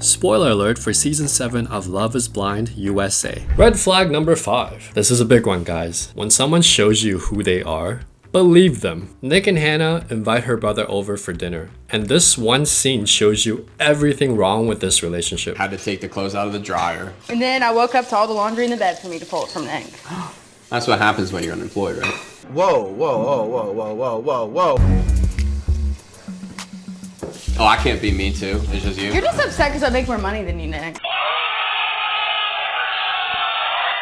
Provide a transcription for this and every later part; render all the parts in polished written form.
Spoiler alert for season 7 of Love is Blind USA. Red flag number 5. This is a big one, guys. When someone shows you who they are, believe them. Nick and Hannah invite her brother over for dinner, and this one scene shows you everything wrong with this relationship. Had to take the clothes out of the dryer. And then I woke up to all the laundry in the bed for me to pull it from Nick. That's what happens when you're unemployed, right? Whoa, whoa, whoa, whoa, whoa, whoa, whoa, whoa. Oh, I can't be me too. It's just you. You're just upset because I make more money than you, Nick.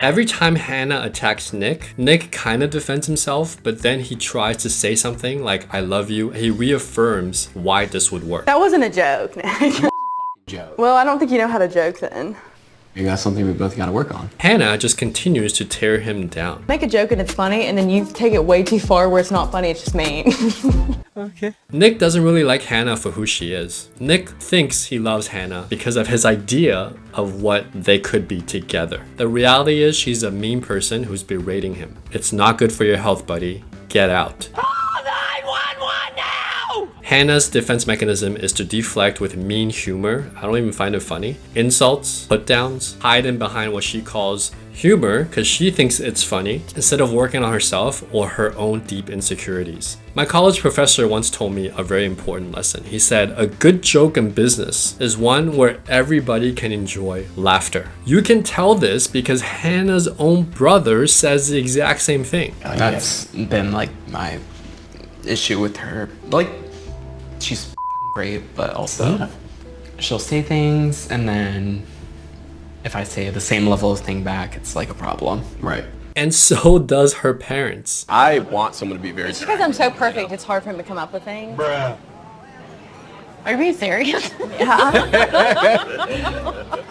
Every time Hannah attacks Nick, Nick kind of defends himself, but then he tries to say something like, I love you. He reaffirms why this would work. That wasn't a joke, Nick. Joke. Well, I don't think you know how to joke then. Maybe that's something we both gotta work on. Hannah just continues to tear him down. Make a joke and it's funny, and then you take it way too far where it's not funny, it's just mean. Okay. Nick doesn't really like Hannah for who she is. Nick thinks he loves Hannah because of his idea of what they could be together. The reality is she's a mean person who's berating him. It's not good for your health, buddy. Get out. Hannah's defense mechanism is to deflect with mean humor. I don't even find it funny. Insults, put-downs, hiding behind what she calls humor because she thinks it's funny instead of working on herself or her own deep insecurities. My college professor once told me a very important lesson. He said, a good joke in business is one where everybody can enjoy laughter. You can tell this because Hannah's own brother says the exact same thing. That's been like my issue with her. Like, she's great, but also she'll say things and then if I say the same level of thing back, it's like a problem. Right. And so does her parents. I want someone to be very Because I'm so perfect, it's hard for him to come up with things. Bruh. Are you being serious? Yeah.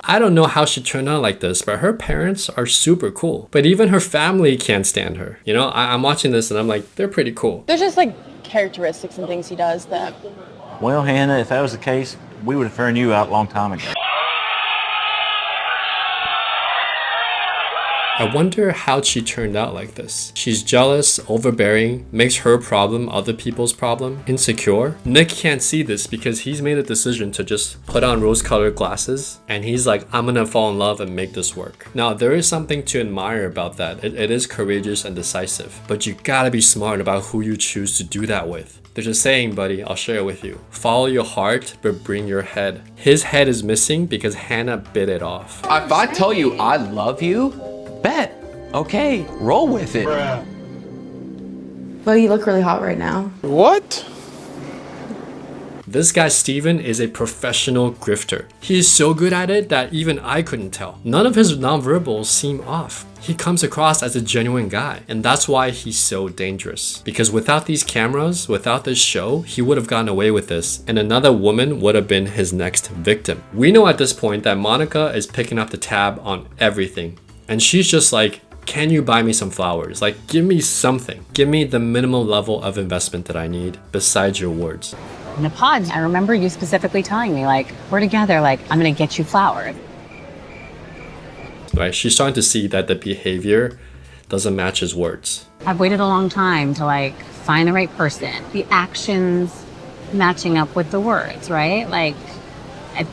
I don't know how she turned out like this, but her parents are super cool. But even her family can't stand her. You know, I'm watching this and I'm like, they're pretty cool. There's just like characteristics and things he does that... Well, Hannah, if that was the case, we would have thrown you out a long time ago. I wonder how she turned out like this. She's jealous, overbearing, makes her problem other people's problem, insecure. Nick can't see this because he's made a decision to just put on rose-colored glasses and he's like, I'm gonna fall in love and make this work. Now, there is something to admire about that. It is courageous and decisive, but you gotta be smart about who you choose to do that with. There's a saying, buddy, I'll share it with you. Follow your heart, but bring your head. His head is missing because Hannah bit it off. If I tell you I love you, bet. Okay, roll with it. Bruh. Well, you look really hot right now. What? This guy Steven is a professional grifter. He is so good at it that even I couldn't tell. None of his nonverbals seem off. He comes across as a genuine guy, and that's why he's so dangerous. Because without these cameras, without this show, he would have gotten away with this, and another woman would have been his next victim. We know at this point that Monica is picking up the tab on everything, and she's just like, can you buy me some flowers? Like, give me something. Give me the minimal level of investment that I need besides your words. In the pod, I remember you specifically telling me, like, we're together, like, I'm gonna get you flowers. Right? She's starting to see that the behavior doesn't match his words. I've waited a long time to, like, find the right person. The actions matching up with the words, right? Like,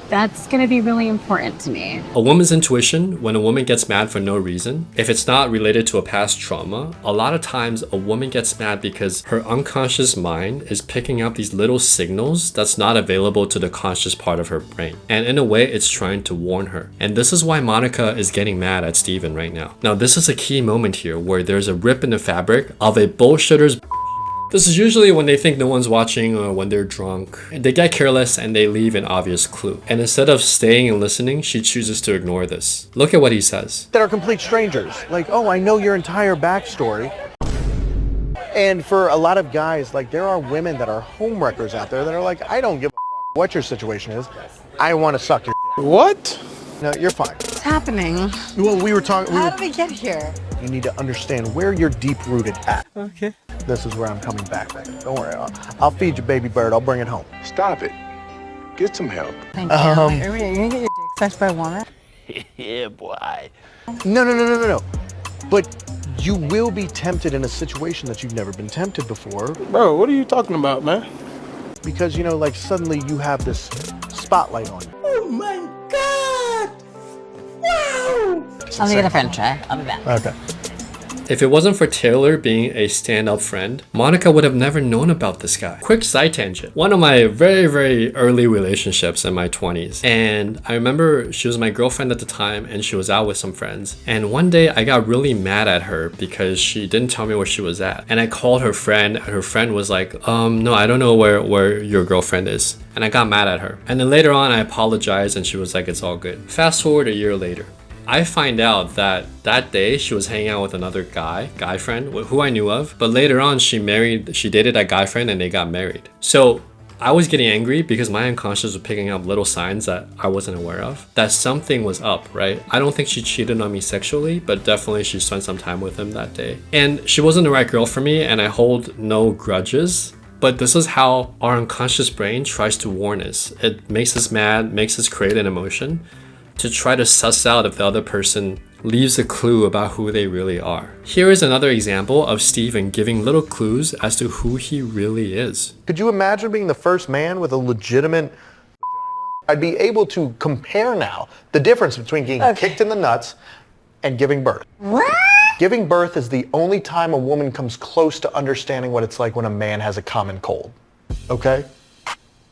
that's gonna be really important to me. A woman's intuition, when a woman gets mad for no reason, if it's not related to a past trauma, a lot of times a woman gets mad because her unconscious mind is picking up these little signals that's not available to the conscious part of her brain. And in a way, it's trying to warn her. And this is why Monica is getting mad at Steven right now. Now, this is a key moment here where there's a rip in the fabric of a bullshitter's. This is usually when they think no one's watching or when they're drunk. They get careless and they leave an obvious clue. And instead of staying and listening, she chooses to ignore this. Look at what he says. That are complete strangers. Like, oh, I know your entire backstory. And for a lot of guys, like, there are women that are homewreckers out there that are like, I don't give a fuck what your situation is. I want to suck your dick. What? No, you're fine. What's happening? Well, we were talking. How did we get here? You need to understand where you're deep-rooted at. Okay. This is where I'm coming back. Don't worry. I'll feed you, baby bird. I'll bring it home. Stop it. Get some help. Thank you. Are you gonna get your dick sucked by a woman? Yeah, boy. No. But you will be tempted in a situation that you've never been tempted before. Bro, what are you talking about, man? Because, you know, like suddenly you have this spotlight on you. Oh my God! I'll get a French try. I'll be back. Okay. If it wasn't for Taylor being a stand-up friend, Monica would have never known about this guy. Quick side tangent. One of my very early relationships in my 20s. And I remember she was my girlfriend at the time and she was out with some friends. And one day I got really mad at her because she didn't tell me where she was at. And I called her friend and her friend was like, no, I don't know where your girlfriend is. And I got mad at her. And then later on I apologized and she was like, it's all good. Fast forward a year later. I find out that day she was hanging out with another guy friend who I knew of, but later on she dated that guy friend and they got married. So I was getting angry because my unconscious was picking up little signs that I wasn't aware of, that something was up, right? I don't think she cheated on me sexually, but definitely she spent some time with him that day. And she wasn't the right girl for me and I hold no grudges. But this is how our unconscious brain tries to warn us. It makes us mad, makes us create an emotion to try to suss out if the other person leaves a clue about who they really are. Here is another example of Steven giving little clues as to who he really is. Could you imagine being the first man with a legitimate vagina? I'd be able to compare now the difference between getting kicked in the nuts and giving birth. What? Giving birth is the only time a woman comes close to understanding what it's like when a man has a common cold. Okay?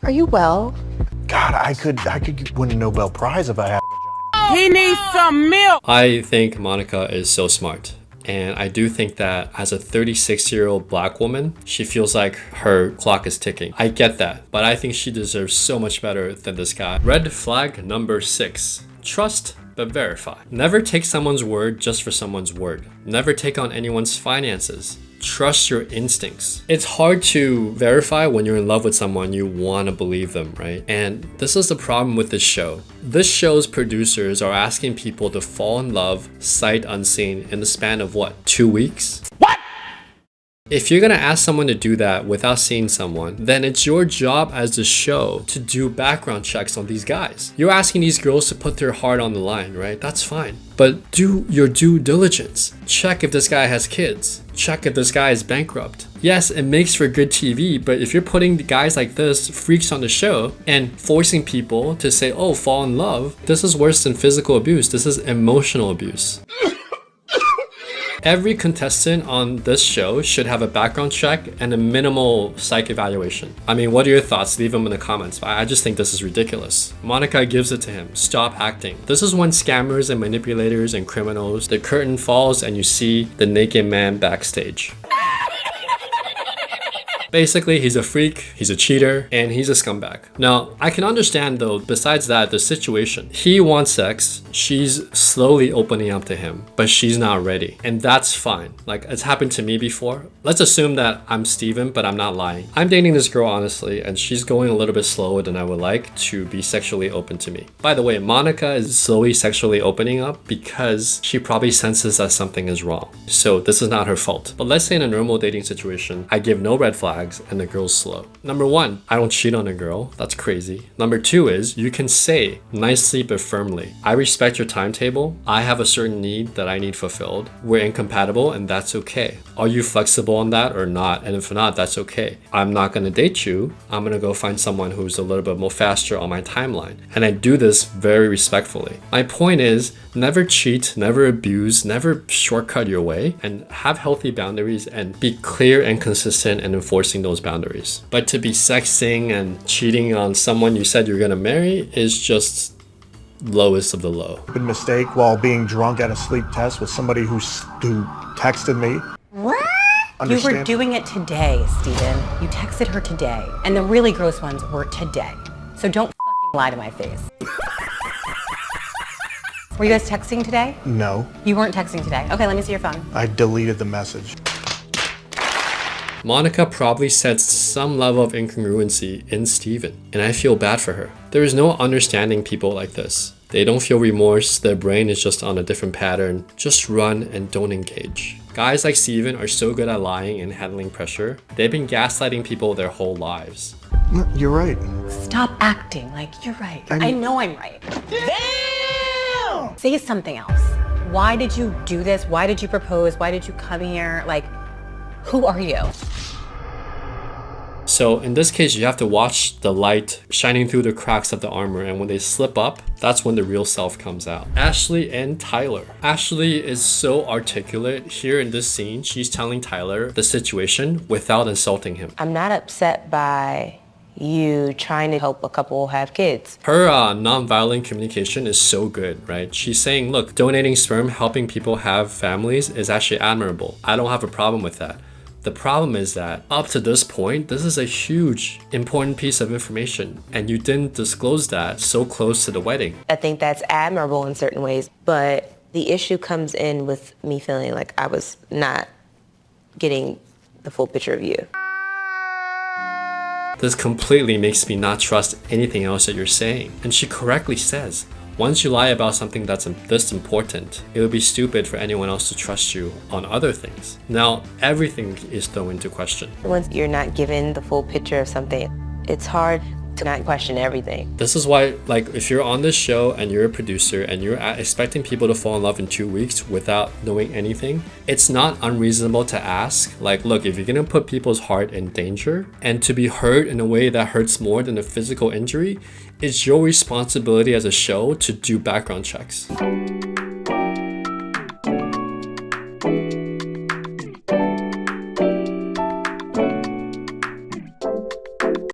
Are you well? God, I could win a Nobel Prize if I had a vagina. He needs some milk. I think Monica is so smart. And I do think that as a 36-year-old black woman, she feels like her clock is ticking. I get that, but I think she deserves so much better than this guy. Red flag number 6. Trust but verify. Never take someone's word just for someone's word. Never take on anyone's finances. Trust your instincts. It's hard to verify when you're in love with someone, you want to believe them, right? And this is the problem with this show. This show's producers are asking people to fall in love sight unseen in the span of what, 2 weeks? What? If you're gonna ask someone to do that without seeing someone, then it's your job as the show to do background checks on these guys. You're asking these girls to put their heart on the line, right? That's fine. But do your due diligence. Check if this guy has kids. Check if this guy is bankrupt. Yes, it makes for good TV, but if you're putting guys like this, freaks on the show, and forcing people to say, oh, fall in love, this is worse than physical abuse. This is emotional abuse. Every contestant on this show should have a background check and a minimal psych evaluation. I mean, what are your thoughts? Leave them in the comments. I just think this is ridiculous. Monica gives it to him. Stop acting. This is when scammers and manipulators and criminals, the curtain falls and you see the naked man backstage. Basically, he's a freak, he's a cheater, and he's a scumbag. Now, I can understand though, besides that, the situation. He wants sex, she's slowly opening up to him, but she's not ready. And that's fine. Like, it's happened to me before. Let's assume that I'm Steven, but I'm not lying. I'm dating this girl honestly, and she's going a little bit slower than I would like to be sexually open to me. By the way, Monica is slowly sexually opening up because she probably senses that something is wrong. So this is not her fault. But let's say in a normal dating situation, I give no red flags, and the girl's slow. Number 1, I don't cheat on a girl. That's crazy. Number 2 is you can say nicely but firmly, I respect your timetable. I have a certain need that I need fulfilled. We're incompatible and that's okay. Are you flexible on that or not? And if not, that's okay. I'm not going to date you. I'm going to go find someone who's a little bit more faster on my timeline. And I do this very respectfully. My point is never cheat, never abuse, never shortcut your way, and have healthy boundaries and be clear and consistent in enforcing those boundaries. But to be sexting and cheating on someone you said you're gonna marry is just lowest of the low. Big mistake while being drunk at a sleep test with somebody who texted me. What? You were doing it today, Steven. You texted her today. And the really gross ones were today. So don't fucking lie to my face. Were you guys texting today? No. You weren't texting today. Okay, let me see your phone. I deleted the message. Monica probably sensed some level of incongruency in Steven, and I feel bad for her. There is no understanding people like this. They don't feel remorse, their brain is just on a different pattern. Just run and don't engage. Guys like Steven are so good at lying and handling pressure. They've been gaslighting people their whole lives. You're right. Stop acting like you're right. I know I'm right. Damn! Say something else. Why did you do this? Why did you propose? Why did you come here? Like, who are you? So in this case, you have to watch the light shining through the cracks of the armor, and when they slip up, that's when the real self comes out. Ashley and Tyler. Ashley is so articulate. Here in this scene, she's telling Tyler the situation without insulting him. I'm not upset by you trying to help a couple have kids. Her non-violent communication is so good, right? She's saying, look, donating sperm, helping people have families is actually admirable. I don't have a problem with that. The problem is that up to this point, this is a huge, important piece of information, and you didn't disclose that so close to the wedding. I think that's admirable in certain ways, but the issue comes in with me feeling like I was not getting the full picture of you. This completely makes me not trust anything else that you're saying. And she correctly says, once you lie about something that's this important, it would be stupid for anyone else to trust you on other things. Now, everything is thrown into question. Once you're not given the full picture of something, it's hard to not question everything. This is why, like, if you're on this show and you're a producer and you're expecting people to fall in love in 2 weeks without knowing anything, it's not unreasonable to ask, like, look, if you're gonna put people's heart in danger and to be hurt in a way that hurts more than a physical injury, it's your responsibility as a show to do background checks.